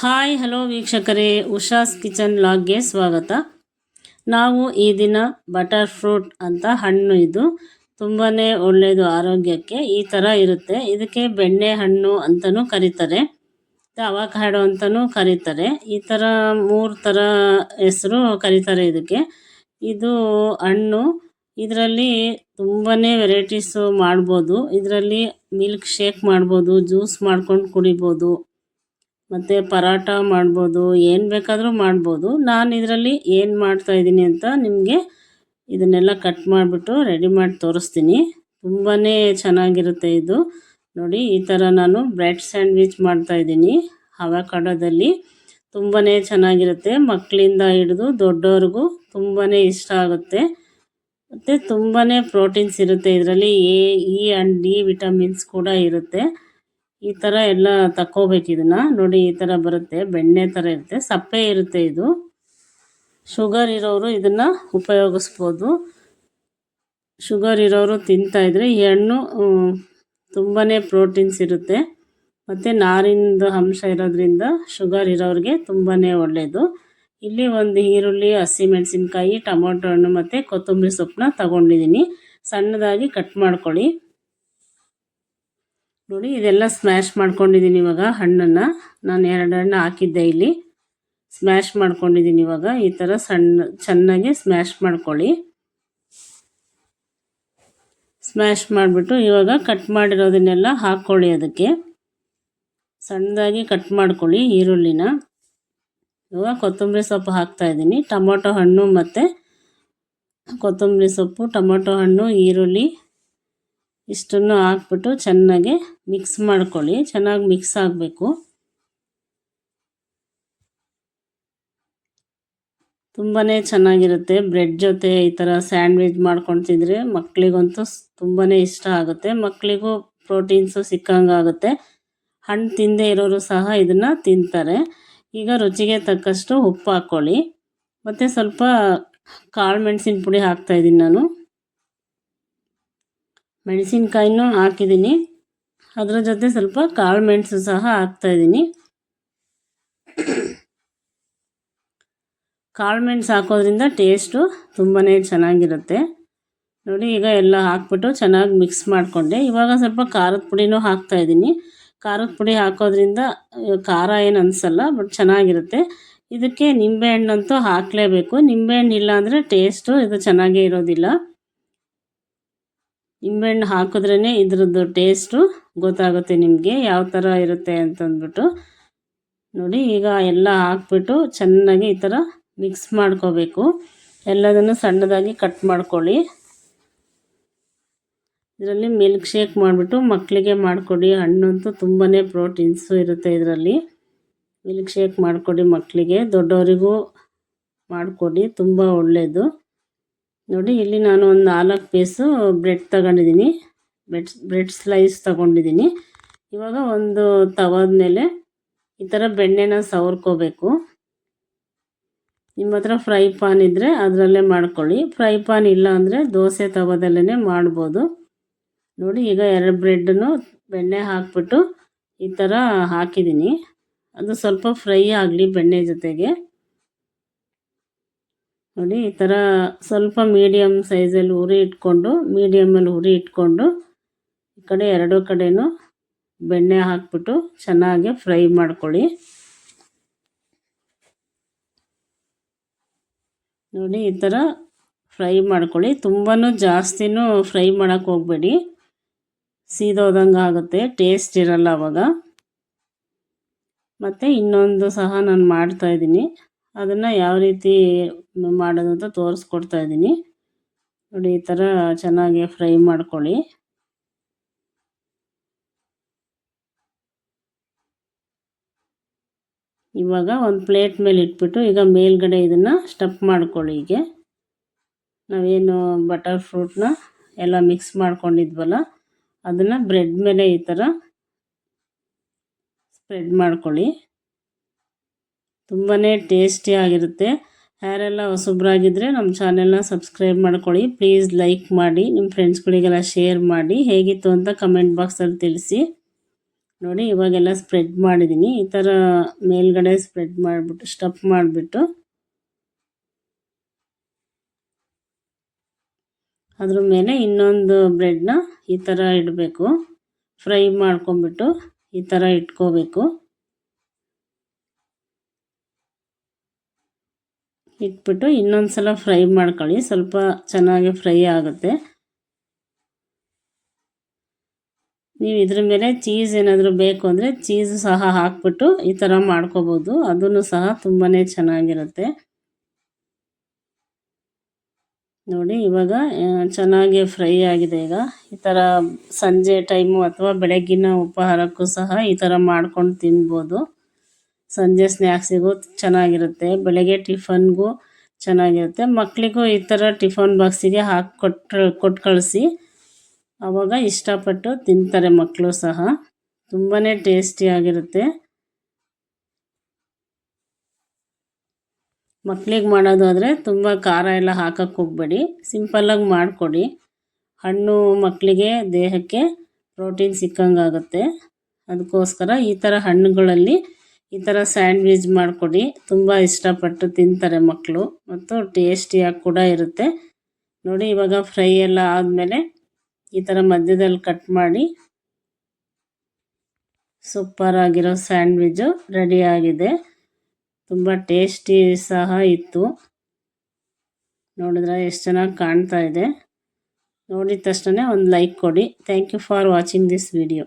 Hi hello ವೀಕ್ಷಕರೇ, Usha's kitchen ಲಾಗ್ಗೆ ಸ್ವಾಗತ. ನಾವು ಈ ದಿನ ಬಟರ್ ಫ್ರೂಟ್ ಅಂತ ಹಣ್ಣು, ಇದು ತುಂಬಾ ಒಳ್ಳೆಯದು ಆರೋಗ್ಯಕ್ಕೆ. ಈ ಥರ ಇರುತ್ತೆ. ಇದಕ್ಕೆ ಬೆಣ್ಣೆ ಹಣ್ಣು ಅಂತಲೂ ಕರೀತಾರೆ, ಅವಕಾಡೋ ಅಂತಲೂ ಕರೀತಾರೆ. ಈ ಥರ 3 ಥರ ಹೆಸರು ಕರೀತಾರೆ ಇದಕ್ಕೆ. ಇದು ಹಣ್ಣು, ಇದರಲ್ಲಿ ತುಂಬಾ ವೆರೈಟೀಸು ಮಾಡ್ಬೋದು. ಇದರಲ್ಲಿ ಮಿಲ್ಕ್ ಶೇಕ್ ಮಾಡ್ಬೋದು, ಜ್ಯೂಸ್ ಮಾಡ್ಕೊಂಡು ಕುಡಿಬೋದು, ಮತ್ತು ಪರಾಟ ಮಾಡ್ಬೋದು, ಏನು ಬೇಕಾದರೂ ಮಾಡ್ಬೋದು. ನಾನು ಇದರಲ್ಲಿ ಏನು ಮಾಡ್ತಾಯಿದ್ದೀನಿ ಅಂತ ನಿಮಗೆ ಇದನ್ನೆಲ್ಲ ಕಟ್ ಮಾಡಿಬಿಟ್ಟು ರೆಡಿ ಮಾಡಿ ತೋರಿಸ್ತೀನಿ. ತುಂಬಾ ಚೆನ್ನಾಗಿರುತ್ತೆ ಇದು. ನೋಡಿ, ಈ ಥರ ನಾನು ಬ್ರೆಡ್ ಸ್ಯಾಂಡ್ವಿಚ್ ಮಾಡ್ತಾಯಿದ್ದೀನಿ ಅವಕಾಡೋದಲ್ಲಿ. ತುಂಬಾ ಚೆನ್ನಾಗಿರುತ್ತೆ. ಮಕ್ಕಳಿಂದ ಹಿಡಿದು ದೊಡ್ಡವ್ರಿಗೂ ತುಂಬಾ ಇಷ್ಟ ಆಗುತ್ತೆ. ಮತ್ತು ತುಂಬಾ ಪ್ರೋಟೀನ್ಸ್ ಇರುತ್ತೆ ಇದರಲ್ಲಿ. A, E and D vitamins ಕೂಡ ಇರುತ್ತೆ. ಈ ಥರ ಎಲ್ಲ ತಕ್ಕೋಬೇಕು ಇದನ್ನು. ನೋಡಿ, ಈ ಥರ ಬರುತ್ತೆ, ಬೆಣ್ಣೆ ಥರ ಇರುತ್ತೆ, ಸಪ್ಪೆ ಇರುತ್ತೆ ಇದು. ಶುಗರ್ ಇರೋರು ಇದನ್ನು ಉಪಯೋಗಿಸ್ಬೋದು. ಶುಗರ್ ಇರೋರು ತಿಂತಾಯಿದ್ರೆ ಈ ಹಣ್ಣು ತುಂಬಾ ಪ್ರೋಟೀನ್ಸ್ ಇರುತ್ತೆ, ಮತ್ತು ನಾರಿನ ಅಂಶ ಇರೋದ್ರಿಂದ ಶುಗರ್ ಇರೋರಿಗೆ ತುಂಬಾ ಒಳ್ಳೆಯದು. ಇಲ್ಲಿ ಒಂದು ಈರುಳ್ಳಿ, ಹಸಿಮೆಣಸಿನ್ಕಾಯಿ, ಟೊಮೊಟೊ ಹಣ್ಣು ಮತ್ತು ಕೊತ್ತಂಬರಿ ಸೊಪ್ಪನ್ನ ತಗೊಂಡಿದ್ದೀನಿ. ಸಣ್ಣದಾಗಿ ಕಟ್ ಮಾಡ್ಕೊಳ್ಳಿ. ನೋಡಿ, ಇದೆಲ್ಲ ಸ್ಮ್ಯಾಶ್ ಮಾಡ್ಕೊಂಡಿದ್ದೀನಿ. ಇವಾಗ ಹಣ್ಣನ್ನು ನಾನು 2 ಹಣ್ಣು ಹಾಕಿದ್ದೆ, ಇಲ್ಲಿ ಸ್ಮ್ಯಾಶ್ ಮಾಡ್ಕೊಂಡಿದ್ದೀನಿ. ಇವಾಗ ಈ ಥರ ಚೆನ್ನಾಗಿ ಸ್ಮ್ಯಾಶ್ ಮಾಡ್ಕೊಳ್ಳಿ. ಸ್ಮ್ಯಾಶ್ ಮಾಡಿಬಿಟ್ಟು ಇವಾಗ ಕಟ್ ಮಾಡಿರೋದನ್ನೆಲ್ಲ ಹಾಕ್ಕೊಳ್ಳಿ. ಅದಕ್ಕೆ ಸಣ್ಣದಾಗಿ ಕಟ್ ಮಾಡ್ಕೊಳ್ಳಿ ಈರುಳ್ಳಿನ. ಇವಾಗ ಕೊತ್ತಂಬರಿ ಸೊಪ್ಪು ಹಾಕ್ತಾಯಿದ್ದೀನಿ. ಟೊಮೊಟೊ ಹಣ್ಣು ಮತ್ತು ಕೊತ್ತಂಬರಿ ಸೊಪ್ಪು, ಟೊಮೊಟೊ ಹಣ್ಣು, ಈರುಳ್ಳಿ ಇಷ್ಟನ್ನು ಹಾಕ್ಬಿಟ್ಟು ಚೆನ್ನಾಗಿ ಮಿಕ್ಸ್ ಮಾಡ್ಕೊಳ್ಳಿ. ಚೆನ್ನಾಗಿ ಮಿಕ್ಸ್ ಆಗಬೇಕು. ತುಂಬಾ ಚೆನ್ನಾಗಿರುತ್ತೆ. ಬ್ರೆಡ್ ಜೊತೆ ಈ ಥರ ಸ್ಯಾಂಡ್ವಿಚ್ ಮಾಡ್ಕೊಂಡು ತಿಂದರೆ ಮಕ್ಕಳಿಗಂತೂ ತುಂಬಾ ಇಷ್ಟ ಆಗುತ್ತೆ. ಮಕ್ಕಳಿಗೂ ಪ್ರೋಟೀನ್ಸು ಸಿಕ್ಕಂಗಾಗುತ್ತೆ. ಹಣ್ಣು ತಿಂದೇ ಇರೋರು ಸಹ ಇದನ್ನು ತಿಂತಾರೆ. ಈಗ ರುಚಿಗೆ ತಕ್ಕಷ್ಟು ಉಪ್ಪು ಹಾಕ್ಕೊಳ್ಳಿ, ಮತ್ತು ಸ್ವಲ್ಪ ಕಾಳು ಮೆಣಸಿನ ಪುಡಿ ಹಾಕ್ತಾಯಿದ್ದೀನಿ ನಾನು. ಮೆಣಸಿನ್ಕಾಯಿನೂ ಹಾಕಿದ್ದೀನಿ, ಅದರ ಜೊತೆ ಸ್ವಲ್ಪ ಕಾಳು ಮೆಣಸು ಸಹ ಹಾಕ್ತಾಯಿದ್ದೀನಿ. ಕಾಳು ಮೆಣಸು ಹಾಕೋದ್ರಿಂದ ಟೇಸ್ಟು ತುಂಬಾ ಚೆನ್ನಾಗಿರುತ್ತೆ. ನೋಡಿ, ಈಗ ಎಲ್ಲ ಹಾಕ್ಬಿಟ್ಟು ಚೆನ್ನಾಗಿ ಮಿಕ್ಸ್ ಮಾಡಿಕೊಂಡೆ. ಇವಾಗ ಸ್ವಲ್ಪ ಖಾರದ ಪುಡಿನೂ ಹಾಕ್ತಾಯಿದ್ದೀನಿ. ಖಾರದ ಪುಡಿ ಹಾಕೋದ್ರಿಂದ ಖಾರ ಏನು ಅನಿಸಲ್ಲ, ಬಟ್ ಚೆನ್ನಾಗಿರುತ್ತೆ. ಇದಕ್ಕೆ ನಿಂಬೆಹಣ್ಣಂತೂ ಹಾಕಲೇಬೇಕು. ನಿಂಬೆಹಣ್ಣು ಇಲ್ಲ ಅಂದರೆ ಟೇಸ್ಟು ಇದು ಚೆನ್ನಾಗೇ ಇರೋದಿಲ್ಲ. ನಿಂಬೆಹಣ್ಣು ಹಾಕಿದ್ರೇ ಇದ್ರದ್ದು ಟೇಸ್ಟು ಗೊತ್ತಾಗುತ್ತೆ ನಿಮಗೆ ಯಾವ ಥರ ಇರುತ್ತೆ ಅಂತಂದ್ಬಿಟ್ಟು. ನೋಡಿ, ಈಗ ಎಲ್ಲ ಹಾಕ್ಬಿಟ್ಟು ಚೆನ್ನಾಗಿ ಈ ಥರ ಮಿಕ್ಸ್ ಮಾಡ್ಕೋಬೇಕು. ಎಲ್ಲದನ್ನು ಸಣ್ಣದಾಗಿ ಕಟ್ ಮಾಡ್ಕೊಳ್ಳಿ. ಇದರಲ್ಲಿ ಮಿಲ್ಕ್ ಶೇಕ್ ಮಾಡಿಬಿಟ್ಟು ಮಕ್ಕಳಿಗೆ ಮಾಡಿಕೊಡಿ. ಹಣ್ಣಂತೂ ತುಂಬಾ ಪ್ರೋಟೀನ್ಸು ಇರುತ್ತೆ ಇದರಲ್ಲಿ. ಮಿಲ್ಕ್ ಶೇಕ್ ಮಾಡಿಕೊಡಿ ಮಕ್ಕಳಿಗೆ, ದೊಡ್ಡವರಿಗೂ ಮಾಡಿಕೊಡಿ, ತುಂಬ ಒಳ್ಳೆಯದು. ನೋಡಿ, ಇಲ್ಲಿ ನಾನು ಒಂದು 4 ಪೀಸು ಬ್ರೆಡ್ ತಗೊಂಡಿದ್ದೀನಿ, ಬ್ರೆಡ್ ಸ್ಲೈಸ್ ತಗೊಂಡಿದ್ದೀನಿ. ಇವಾಗ ಒಂದು ತವದ ಮೇಲೆ ಈ ಥರ ಬೆಣ್ಣೆನ ಸವರ್ಕೋಬೇಕು. ನಿಮ್ಮ ಹತ್ರ ಫ್ರೈ ಪಾನ್ ಇದ್ದರೆ ಅದರಲ್ಲೇ ಮಾಡ್ಕೊಳ್ಳಿ. ಫ್ರೈ ಪಾನ್ ಇಲ್ಲ ಅಂದರೆ ದೋಸೆ ತವದಲ್ಲೇ ಮಾಡ್ಬೋದು. ನೋಡಿ, ಈಗ 2 ಬ್ರೆಡ್ಡನ್ನು ಬೆಣ್ಣೆ ಹಾಕ್ಬಿಟ್ಟು ಈ ಥರ ಹಾಕಿದ್ದೀನಿ. ಅದು ಸ್ವಲ್ಪ ಫ್ರೈ ಆಗಲಿ ಬೆಣ್ಣೆ ಜೊತೆಗೆ. ನೋಡಿ, ಈ ಥರ ಸ್ವಲ್ಪ ಮೀಡಿಯಮ್ ಸೈಜಲ್ಲಿ ಮೀಡಿಯಮಲ್ಲಿ ಉರಿ ಇಟ್ಕೊಂಡು ಈ ಕಡೆ 2 ಕಡೆನೂ ಬೆಣ್ಣೆ ಹಾಕ್ಬಿಟ್ಟು ಚೆನ್ನಾಗಿ ಫ್ರೈ ಮಾಡ್ಕೊಳ್ಳಿ. ನೋಡಿ, ಈ ಥರ ಫ್ರೈ ಮಾಡ್ಕೊಳ್ಳಿ. ತುಂಬಾ ಜಾಸ್ತಿನೂ ಫ್ರೈ ಮಾಡೋಕ್ಕೆ ಹೋಗಬೇಡಿ, ಸೀದೋದಂಗೆ ಆಗುತ್ತೆ, ಟೇಸ್ಟ್ ಇರಲ್ಲ ಅವಾಗ. ಮತ್ತು ಇನ್ನೊಂದು ಸಹ ನಾನು ಮಾಡ್ತಾಯಿದ್ದೀನಿ, ಅದನ್ನು ಯಾವ ರೀತಿ ಮಾಡೋದು ಅಂತ ತೋರಿಸ್ಕೊಡ್ತಾ ಇದ್ದೀನಿ. ನೋಡಿ, ಈ ಥರ ಚೆನ್ನಾಗಿ ಫ್ರೈ ಮಾಡ್ಕೊಳ್ಳಿ. ಇವಾಗ ಒಂದು ಪ್ಲೇಟ್ ಮೇಲೆ ಇಟ್ಬಿಟ್ಟು ಈಗ ಮೇಲ್ಗಡೆ ಇದನ್ನು ಸ್ಟಫ್ ಮಾಡ್ಕೊಳ್ಳಿ. ಹೀಗೆ ನಾವೇನು ಬಟರ್ ಫ್ರೂಟ್ನ ಎಲ್ಲ ಮಿಕ್ಸ್ ಮಾಡ್ಕೊಂಡಿದ್ವಲ್ಲ ಅದನ್ನು ಬ್ರೆಡ್ ಮೇಲೆ ಈ ಥರ ಸ್ಪ್ರೆಡ್ ಮಾಡ್ಕೊಳ್ಳಿ. ತುಂಬಾ ಟೇಸ್ಟಿಯಾಗಿರುತ್ತೆ. ಯಾರೆಲ್ಲ ಹೊಸಬ್ರಾಗಿದ್ದರೆ ನಮ್ಮ ಚಾನೆಲ್ನ ಸಬ್ಸ್ಕ್ರೈಬ್ ಮಾಡ್ಕೊಳ್ಳಿ. ಪ್ಲೀಸ್ ಲೈಕ್ ಮಾಡಿ, ನಿಮ್ಮ ಫ್ರೆಂಡ್ಸ್ಗಳಿಗೆಲ್ಲ ಶೇರ್ ಮಾಡಿ. ಹೇಗಿತ್ತು ಅಂತ ಕಮೆಂಟ್ ಬಾಕ್ಸಲ್ಲಿ ತಿಳಿಸಿ. ನೋಡಿ ಇವಾಗೆಲ್ಲ ಸ್ಪ್ರೆಡ್ ಮಾಡಿದ್ದೀನಿ. ಈ ಥರ ಮೇಲ್ಗಡೆ ಸ್ಪ್ರೆಡ್ ಮಾಡಿಬಿಟ್ಟು ಸ್ಟಫ್ ಮಾಡಿಬಿಟ್ಟು ಅದ್ರ ಮೇಲೆ ಇನ್ನೊಂದು ಬ್ರೆಡ್ನ ಈ ಥರ ಇಡಬೇಕು. ಫ್ರೈ ಮಾಡ್ಕೊಂಬಿಟ್ಟು ಈ ಥರ ಇಟ್ಕೋಬೇಕು. ಇಟ್ಬಿಟ್ಟು ಇನ್ನೊಂದು ಸಲ ಫ್ರೈ ಮಾಡ್ಕೊಳ್ಳಿ. ಸ್ವಲ್ಪ ಚೆನ್ನಾಗಿ ಫ್ರೈ ಆಗುತ್ತೆ. ನೀವು ಇದ್ರ ಮೇಲೆ ಚೀಸ್ ಏನಾದರೂ ಬೇಕು ಅಂದರೆ ಚೀಸ್ ಸಹ ಹಾಕ್ಬಿಟ್ಟು ಈ ಥರ ಮಾಡ್ಕೋಬೋದು. ಅದನ್ನು ಸಹ ತುಂಬಾ ಚೆನ್ನಾಗಿರುತ್ತೆ. ನೋಡಿ ಇವಾಗ ಚೆನ್ನಾಗಿ ಫ್ರೈ ಆಗಿದೆ. ಈಗ ಈ ಥರ ಸಂಜೆ ಟೈಮು ಅಥವಾ ಬೆಳಗ್ಗಿನ ಉಪಹಾರಕ್ಕೂ ಸಹ ಈ ಥರ ಮಾಡ್ಕೊಂಡು ತಿನ್ಬೋದು. ಸಂಜೆ ಸ್ನ್ಯಾಕ್ಸಿಗೂ ಚೆನ್ನಾಗಿರುತ್ತೆ, ಬೆಳಗ್ಗೆ ಟಿಫನ್ಗೂ ಚೆನ್ನಾಗಿರುತ್ತೆ. ಮಕ್ಕಳಿಗೂ ಈ ಥರ ಟಿಫನ್ ಬಾಕ್ಸಿಗೆ ಹಾಕಿ ಕೊಟ್ಟು ಕಳಿಸಿ. ಆವಾಗ ಇಷ್ಟಪಟ್ಟು ತಿಂತಾರೆ ಮಕ್ಕಳು ಸಹ. ತುಂಬಾ ಟೇಸ್ಟಿಯಾಗಿರುತ್ತೆ. ಮಕ್ಕಳಿಗೆ ಮಾಡೋದಾದರೆ ತುಂಬ ಖಾರ ಎಲ್ಲ ಹಾಕಕ್ಕೆ ಹೋಗಬೇಡಿ, ಸಿಂಪಲ್ಲಾಗಿ ಮಾಡಿಕೊಡಿ. ಹಣ್ಣು ಮಕ್ಕಳಿಗೆ ದೇಹಕ್ಕೆ ಪ್ರೋಟೀನ್ ಸಿಕ್ಕಂಗಾಗುತ್ತೆ. ಅದಕ್ಕೋಸ್ಕರ ಈ ಥರ ಹಣ್ಣುಗಳಲ್ಲಿ ಈ ಥರ ಸ್ಯಾಂಡ್ವಿಚ್ ಮಾಡಿಕೊಡಿ. ತುಂಬ ಇಷ್ಟಪಟ್ಟು ತಿಂತಾರೆ ಮಕ್ಕಳು ಮತ್ತು ಟೇಸ್ಟಿಯಾಗಿ ಕೂಡ ಇರುತ್ತೆ. ನೋಡಿ ಇವಾಗ ಫ್ರೈ ಎಲ್ಲ ಆದಮೇಲೆ ಈ ಥರ ಮಧ್ಯದಲ್ಲಿ ಕಟ್ ಮಾಡಿ ಸೂಪರಾಗಿರೋ ಸ್ಯಾಂಡ್ವಿಚ್ಚು ರೆಡಿಯಾಗಿದೆ. ತುಂಬ ಟೇಸ್ಟಿ ಸಹ ಇತ್ತು. ನೋಡಿದ್ರೆ ಎಷ್ಟು ಚೆನ್ನಾಗಿ ಕಾಣ್ತಾ ಇದೆ. ನೋಡಿದ ತಕ್ಷಣ ಒಂದು ಲೈಕ್ ಕೊಡಿ. Thank you for watching this video.